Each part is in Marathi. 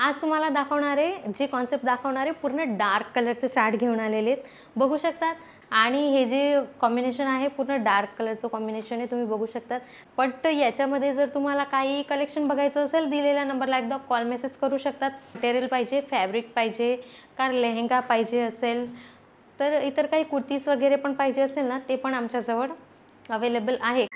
आज तुम्हाला दाखवणारे जे कॉन्सेप्ट दाखवणारे पूर्ण डार्क कलरचे चार्ट घेऊन आलेले आहेत, बघू शकतात। आणि हे जे कॉम्बिनेशन आहे पूर्ण डार्क कलरचं कॉम्बिनेशन आहे, तुम्ही बघू शकतात। बट याच्यामध्ये जर तुम्हाला काही कलेक्शन बघायचं असेल, दिलेल्या नंबरला एकदा कॉल मेसेज करू शकतात। मटेरियल पाहिजे, फॅब्रिक पाहिजे का लेहंगा पाहिजे असेल, तर इतर काही कुर्तीज वगैरे पण पाहिजे असेल ना, ते पण आमच्याजवळ अवेलेबल आहे।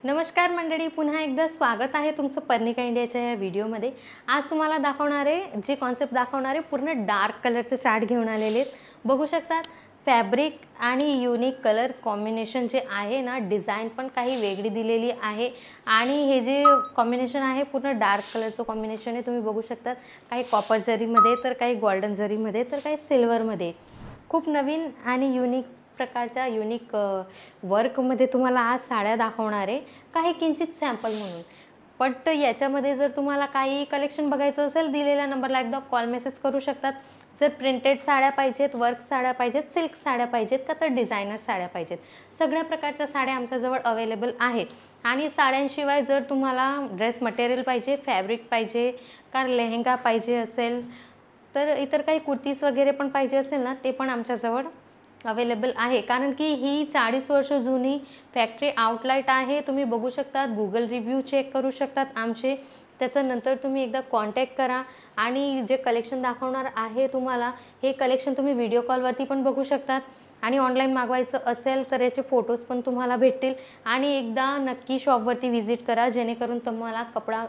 नमस्कार मंडळी, पुन्हा एकदा स्वागत आहे तुमचं पर्निका इंडियाच्या या व्हिडिओमध्ये। आज तुम्हाला दाखवणारे जे कॉन्सेप्ट दाखवणारे पूर्ण डार्क कलरचे चार्ट घेऊन आलेले आहेत, बघू शकतात। फॅब्रिक आणि युनिक कलर कॉम्बिनेशन जे आहे ना, डिझाइन पण काही वेगळी दिलेली आहे। आणि हे जे कॉम्बिनेशन आहे पूर्ण डार्क कलरचं कॉम्बिनेशन आहे, तुम्ही बघू शकतात। काही कॉपर जरीमध्ये, तर काही गोल्डन जरीमध्ये, तर काही सिल्वरमध्ये। खूप नवीन आणि युनिक प्रकारच्या युनिक वर्कमध्ये तुम्हाला आज साड्या दाखवणार आहे, काही किंचित सॅम्पल म्हणून। बट याच्यामध्ये जर तुम्हाला काही कलेक्शन बघायचं असेल, दिलेल्या नंबरला एकदा कॉल मेसेज करू शकतात। जर प्रिंटेड साड्या पाहिजेत, वर्क साड्या पाहिजेत, सिल्क साड्या पाहिजेत का तर डिझायनर साड्या पाहिजेत, सगळ्या प्रकारच्या साड्या आमच्याजवळ अवेलेबल आहे। आणि साड्यांशिवाय जर तुम्हाला ड्रेस मटेरियल पाहिजे, फॅब्रिक पाहिजे का लेहंगा पाहिजे असेल, तर इतर काही कुर्तीज वगैरे पण पाहिजे असेल ना, ते पण आमच्याजवळ अवेलेबल आहे। कारण की ही 40 वर्ष जुनी फॅक्टरी आउटलेट आहे, तुम्ही बघू शकता। गूगल रिव्ह्यू चेक करू शकतात आमचे, त्याच्यानंतर तुम्ही एकदा कॉन्टॅक्ट करा। आणि जे कलेक्शन दाखवणार आहे तुम्हाला, हे कलेक्शन तुम्ही व्हिडिओ कॉलवरती पण बघू शकतात। आणि ऑनलाईन मागवायचं असेल तर याचे फोटोज पण तुम्हाला भेटतील। आणि एकदा नक्की शॉपवरती व्हिजिट करा, जेणेकरून तुम्हाला कपडा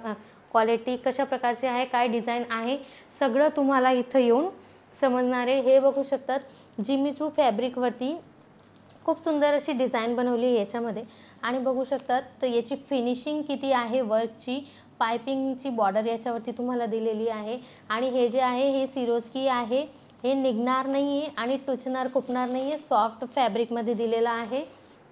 क्वालिटी कशा प्रकारचे आहे, काय डिझाईन आहे, सगळं तुम्हाला इथं येऊन समजणार आहे। हे बघू शकतात, जिमी चू फॅब्रिकवरती खूप सुंदर अशी डिझाईन बनवली आहे याच्यामध्ये। आणि बघू शकतात तर याची फिनिशिंग किती आहे, वर्कची पाइपिंगची बॉर्डर याच्यावरती तुम्हाला दिलेली आहे। आणि हे जे आहे हे सिरोस्की आहे, हे निघणार नाही आहे आणि टुचणार खुपणार नाही आहे, सॉफ्ट फॅब्रिकमध्ये दिलेला आहे।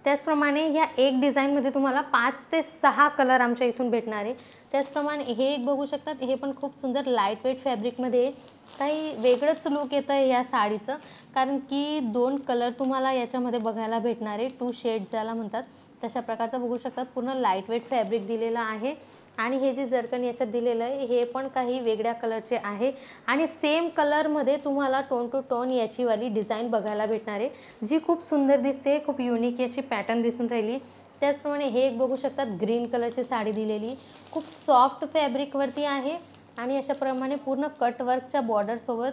त्याचप्रमाणे ह्या एक डिझाईनमध्ये तुम्हाला 5 ते 6 कलर आमच्या इथून भेटणार आहे। त्याचप्रमाणे हे एक बघू शकतात, हे पण खूप सुंदर लाईट वेट फॅब्रिकमध्ये, काही वेगळंच लुक येतं आहे या साडीचं। कारण की 2 कलर तुम्हाला याच्यामध्ये बघायला भेटणार आहे, 2 शेड्स ज्याला म्हणतात तशा प्रकारचं बघू शकतात। पूर्ण लाईट वेट फॅब्रिक दिलेलं आहे। आणि हे जे जर्कन याच्यात दिलेलं आहे, हे पण काही वेगळ्या कलरचे आहे। आणि सेम कलरमध्ये तुम्हाला टोन टू टोन याचीवाली डिझाईन बघायला भेटणार आहे, जी खूप सुंदर दिसते, खूप युनिक याची पॅटर्न दिसून राहिली। त्याचप्रमाणे हे एक बघू शकतात, ग्रीन कलरची साडी दिलेली, खूप सॉफ्ट फॅब्रिकवरती आहे। आणि अशाप्रमाणे पूर्ण कटवर्कच्या बॉर्डरसोबत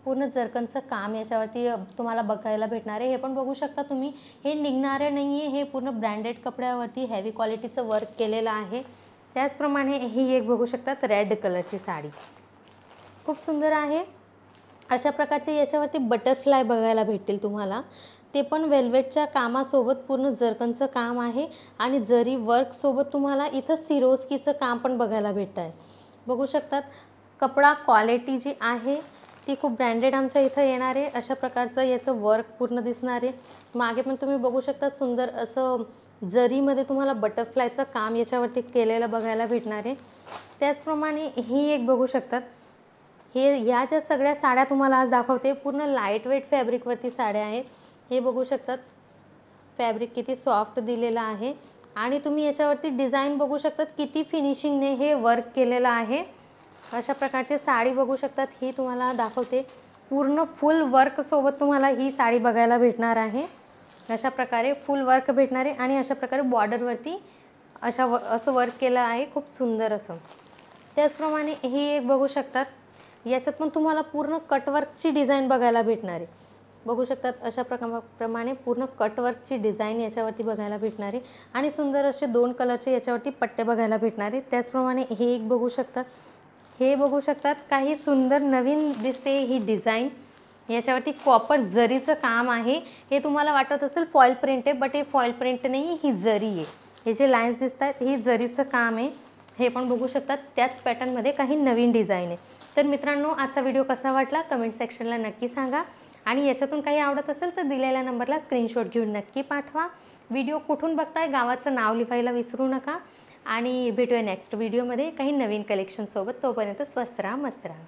पूर्ण जर्कनचं काम याच्यावरती तुम्हाला बघायला भेटणार आहे। हे पण बघू शकता तुम्ही, हे निघणारं नाही आहे, हे पूर्ण ब्रँडेड कपड्यावरती हेवी क्वालिटीचं वर्क केलेलं आहे। त्याचप्रमाणे ही एक बघू शकतात, रेड कलरची साडी खूप सुंदर आहे। अशा प्रकारचे याच्यावरती बटरफ्लाय बघायला भेटतील तुम्हाला, ते पण वेल्वेटच्या कामासोबत पूर्ण जर्कनचं काम आहे। आणि जरी वर्कसोबत तुम्हाला इथं सिरोस्कीचं काम पण बघायला भेटतं आहे, बघू शकतात। कपडा क्वालिटी जी आहे ती खूप ब्रँडेड आमच्या इथं येणार आहे। अशा प्रकारचं याचं वर्क पूर्ण दिसणार आहे। मागे पण तुम्ही बघू शकता, सुंदर असं जरीमध्ये तुम्हाला बटरफ्लायचं काम याच्यावरती केलेलं बघायला भेटणार आहे। त्याचप्रमाणे ही एक बघू शकतात, हे ह्या ज्या सगळ्या साड्या तुम्हाला आज दाखवते पूर्ण लाईट वेट फॅब्रिकवरती साड्या आहेत। हे बघू शकतात, फॅब्रिक किती सॉफ्ट दिलेलं आहे। आणि तुम्ही याच्यावरती डिझाईन बघू शकतात, किती फिनिशिंगने हे वर्क केलेलं आहे। अशा प्रकारची साडी बघू शकतात, ही तुम्हाला दाखवते, पूर्ण फुल वर्कसोबत तुम्हाला ही साडी बघायला भेटणार आहे। अशा प्रकारे फुल वर्क भेटणार आहे। आणि अशा प्रकारे बॉर्डरवरती असं वर्क केलं आहे, खूप सुंदर असं। त्याचप्रमाणे ही एक बघू शकतात, याच्यात पण तुम्हाला पूर्ण कटवर्कची डिझाईन बघायला भेटणार आहे, बघू शकतात। अशा प्रमाणे पूर्ण कटवर्कची डिझाईन याच्यावरती बघायला भेटणार आहे। आणि सुंदर असे 2 कलरचे याच्यावरती पट्टे बघायला भेटणार आहेत। त्याचप्रमाणे हे एक बघू शकतात, हे बघू शकतात, काही सुंदर नवीन दिसते ही डिझाईन। याच्यावरती कॉपर जरीचं काम आहे। हे तुम्हाला वाटत असेल फॉईल प्रिंट आहे, बट हे फॉईल प्रिंट नाही, ही जरी आहे। हे जे लाईन्स दिसत आहेत ही जरीचं काम आहे। हे पण बघू शकतात, त्याच पॅटर्नमध्ये काही नवीन डिझाईन आहे। तर मित्रांनो, आजचा व्हिडिओ कसा वाटला कमेंट सेक्शनला नक्की सांगा। आणि याच्यातून काही आवडत असेल तर दिलेल्या नंबरला स्क्रीनशॉट घेऊन नक्की पाठवा। व्हिडिओ कुठून बघताय गावाचं नाव लिहायला विसरू नका। आणि भेटूया नेक्स्ट व्हिडिओमध्ये काही नवीन कलेक्शनसोबत। तोपर्यंत स्वस्त राहा, मस्त राहा।